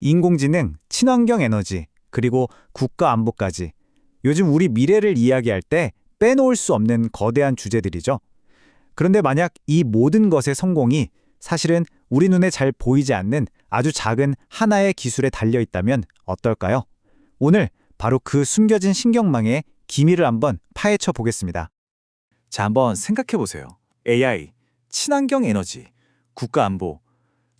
인공지능, 친환경 에너지, 그리고 국가 안보까지. 요즘 우리 미래를 이야기할 때 빼놓을 수 없는 거대한 주제들이죠. 그런데 만약 이 모든 것의 성공이 사실은 우리 눈에 잘 보이지 않는 아주 작은 하나의 기술에 달려 있다면 어떨까요? 오늘 바로 그 숨겨진 신경망의 기밀을 한번 파헤쳐 보겠습니다. 자, 한번 생각해 보세요. AI, 친환경 에너지, 국가 안보.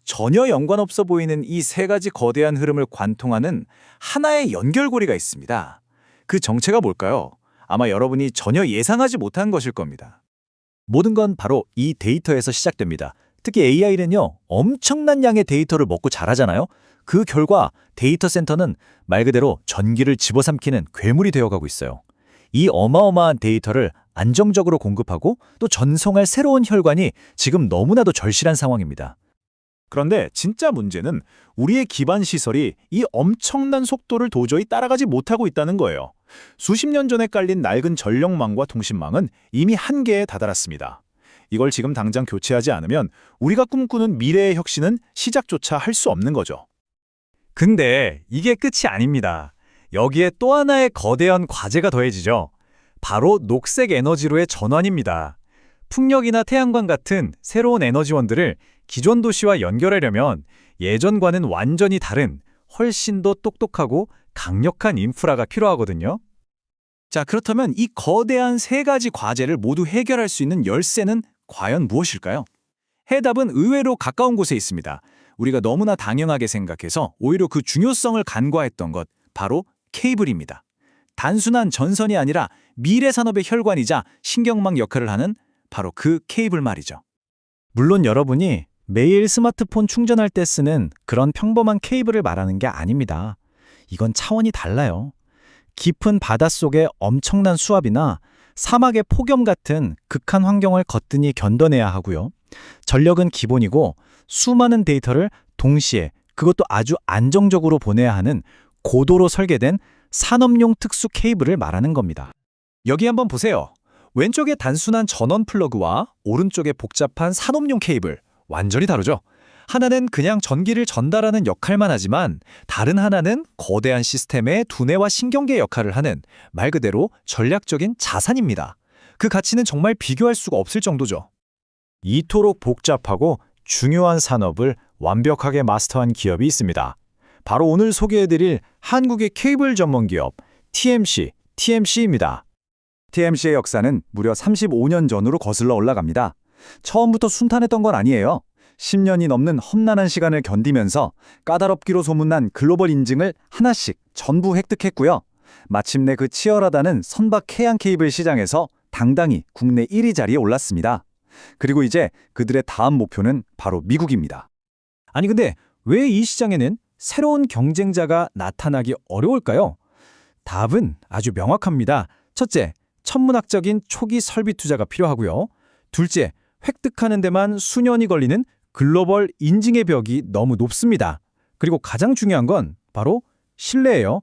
전혀 연관 없어 보이는 이 세 가지 거대한 흐름을 관통하는 하나의 연결고리가 있습니다. 그 정체가 뭘까요? 아마 여러분이 전혀 예상하지 못한 것일 겁니다. 모든 건 바로 이 데이터에서 시작됩니다. 특히 AI는요, 엄청난 양의 데이터를 먹고 자라잖아요. 그 결과 데이터 센터는 말 그대로 전기를 집어삼키는 괴물이 되어가고 있어요. 이 어마어마한 데이터를 안정적으로 공급하고 또 전송할 새로운 혈관이 지금 너무나도 절실한 상황입니다. 그런데 진짜 문제는 우리의 기반 시설이 이 엄청난 속도를 도저히 따라가지 못하고 있다는 거예요. 수십 년 전에 깔린 낡은 전력망과 통신망은 이미 한계에 다다랐습니다. 이걸 지금 당장 교체하지 않으면 우리가 꿈꾸는 미래의 혁신은 시작조차 할 수 없는 거죠. 근데 이게 끝이 아닙니다. 여기에 또 하나의 거대한 과제가 더해지죠. 바로 녹색 에너지로의 전환입니다. 풍력이나 태양광 같은 새로운 에너지원들을 기존 도시와 연결하려면 예전과는 완전히 다른 훨씬 더 똑똑하고 강력한 인프라가 필요하거든요. 자, 그렇다면 이 거대한 세 가지 과제를 모두 해결할 수 있는 열쇠는 과연 무엇일까요? 해답은 의외로 가까운 곳에 있습니다. 우리가 너무나 당연하게 생각해서 오히려 그 중요성을 간과했던 것, 바로 케이블입니다. 단순한 전선이 아니라 미래 산업의 혈관이자 신경망 역할을 하는 바로 그 케이블 말이죠. 물론 여러분이 매일 스마트폰 충전할 때 쓰는 그런 평범한 케이블을 말하는 게 아닙니다. 이건 차원이 달라요. 깊은 바닷속의 엄청난 수압이나 사막의 폭염 같은 극한 환경을 거뜬히 견뎌내야 하고요. 전력은 기본이고 수많은 데이터를 동시에 그것도 아주 안정적으로 보내야 하는 고도로 설계된 산업용 특수 케이블을 말하는 겁니다. 여기 한번 보세요. 왼쪽의 단순한 전원 플러그와 오른쪽의 복잡한 산업용 케이블, 완전히 다르죠? 하나는 그냥 전기를 전달하는 역할만 하지만 다른 하나는 거대한 시스템의 두뇌와 신경계 역할을 하는 말 그대로 전략적인 자산입니다. 그 가치는 정말 비교할 수가 없을 정도죠. 이토록 복잡하고 중요한 산업을 완벽하게 마스터한 기업이 있습니다. 바로 오늘 소개해드릴 한국의 케이블 전문 기업 TMC입니다. TMC의 역사는 무려 35년 전으로 거슬러 올라갑니다. 처음부터 순탄했던 건 아니에요. 10년이 넘는 험난한 시간을 견디면서 까다롭기로 소문난 글로벌 인증을 하나씩 전부 획득했고요. 마침내 그 치열하다는 선박 해양 케이블 시장에서 당당히 국내 1위 자리에 올랐습니다. 그리고 이제 그들의 다음 목표는 바로 미국입니다. 아니 근데 왜 이 시장에는 새로운 경쟁자가 나타나기 어려울까요? 답은 아주 명확합니다. 첫째, 천문학적인 초기 설비 투자가 필요하고요. 둘째, 획득하는 데만 수년이 걸리는 글로벌 인증의 벽이 너무 높습니다. 그리고 가장 중요한 건 바로 신뢰예요.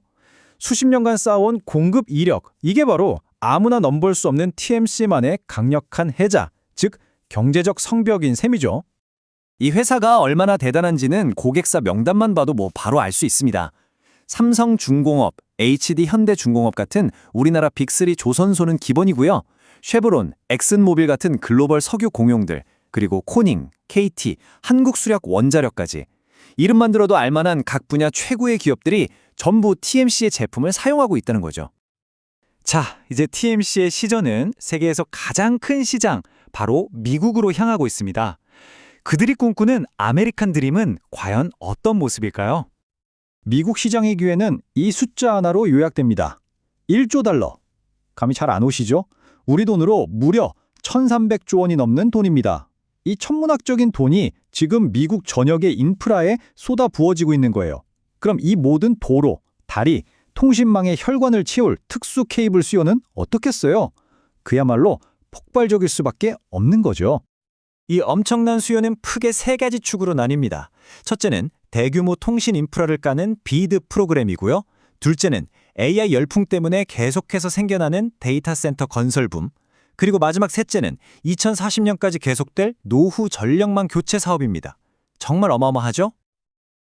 수십 년간 쌓아온 공급 이력, 이게 바로 아무나 넘볼 수 없는 TMC만의 강력한 해자, 즉 경제적 성벽인 셈이죠. 이 회사가 얼마나 대단한지는 고객사 명단만 봐도 바로 알 수 있습니다. 삼성중공업, HD현대중공업 같은 우리나라 빅3 조선소는 기본이고요. 쉐보론, 엑슨모빌 같은 글로벌 석유 공용들, 그리고 코닝, KT, 한국수력 원자력까지. 이름만 들어도 알만한 각 분야 최고의 기업들이 전부 TMC의 제품을 사용하고 있다는 거죠. 자, 이제 TMC의 시전은 세계에서 가장 큰 시장, 바로 미국으로 향하고 있습니다. 그들이 꿈꾸는 아메리칸 드림은 과연 어떤 모습일까요? 미국 시장의 기회는 이 숫자 하나로 요약됩니다. 1조 달러. 감이 잘 안 오시죠? 우리 돈으로 무려 1,300조 원이 넘는 돈입니다. 이 천문학적인 돈이 지금 미국 전역의 인프라에 쏟아 부어지고 있는 거예요. 그럼 이 모든 도로, 다리, 통신망의 혈관을 채울 특수 케이블 수요는 어떻겠어요? 그야말로 폭발적일 수밖에 없는 거죠. 이 엄청난 수요는 크게 세 가지 축으로 나뉩니다. 첫째는 대규모 통신 인프라를 까는 비드 프로그램이고요. 둘째는 AI 열풍 때문에 계속해서 생겨나는 데이터 센터 건설 붐. 그리고 마지막 셋째는 2040년까지 계속될 노후 전력망 교체 사업입니다. 정말 어마어마하죠?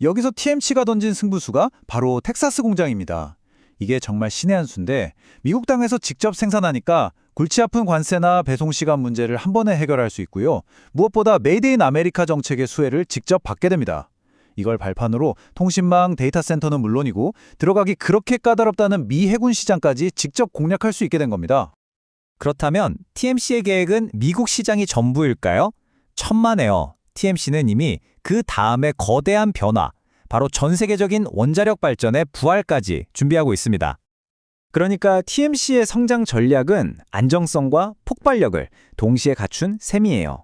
여기서 TMC가 던진 승부수가 바로 텍사스 공장입니다. 이게 정말 신의 한 수인데 미국 땅에서 직접 생산하니까 골치 아픈 관세나 배송 시간 문제를 한 번에 해결할 수 있고요. 무엇보다 메이드 인 아메리카 정책의 수혜를 직접 받게 됩니다. 이걸 발판으로 통신망, 데이터 센터는 물론이고 들어가기 그렇게 까다롭다는 미 해군 시장까지 직접 공략할 수 있게 된 겁니다. 그렇다면 TMC의 계획은 미국 시장이 전부일까요? 천만에요. TMC는 이미 그 다음에 거대한 변화, 바로 전 세계적인 원자력 발전의 부활까지 준비하고 있습니다. 그러니까 TMC의 성장 전략은 안정성과 폭발력을 동시에 갖춘 셈이에요.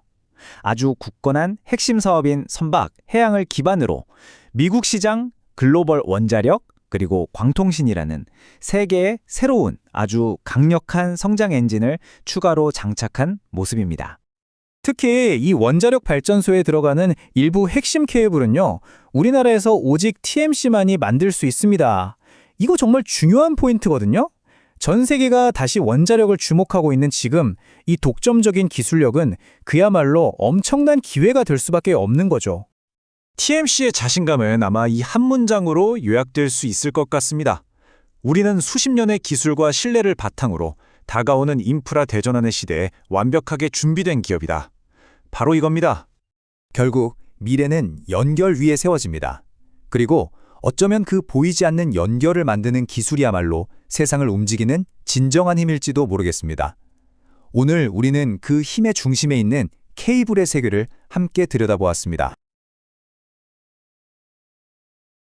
아주 굳건한 핵심 사업인 선박, 해양을 기반으로 미국 시장, 글로벌 원자력, 그리고 광통신이라는 세 개의 새로운 아주 강력한 성장 엔진을 추가로 장착한 모습입니다. 특히 이 원자력 발전소에 들어가는 일부 핵심 케이블은요, 우리나라에서 오직 TMC만이 만들 수 있습니다. 이거 정말 중요한 포인트거든요. 전 세계가 다시 원자력을 주목하고 있는 지금 이 독점적인 기술력은 그야말로 엄청난 기회가 될 수밖에 없는 거죠. TMC의 자신감은 아마 이 한 문장으로 요약될 수 있을 것 같습니다. 우리는 수십 년의 기술과 신뢰를 바탕으로 다가오는 인프라 대전환의 시대에 완벽하게 준비된 기업이다. 바로 이겁니다. 결국 미래는 연결 위에 세워집니다. 그리고 어쩌면 그 보이지 않는 연결을 만드는 기술이야말로 세상을 움직이는 진정한 힘일지도 모르겠습니다. 오늘 우리는 그 힘의 중심에 있는 케이블의 세계를 함께 들여다보았습니다.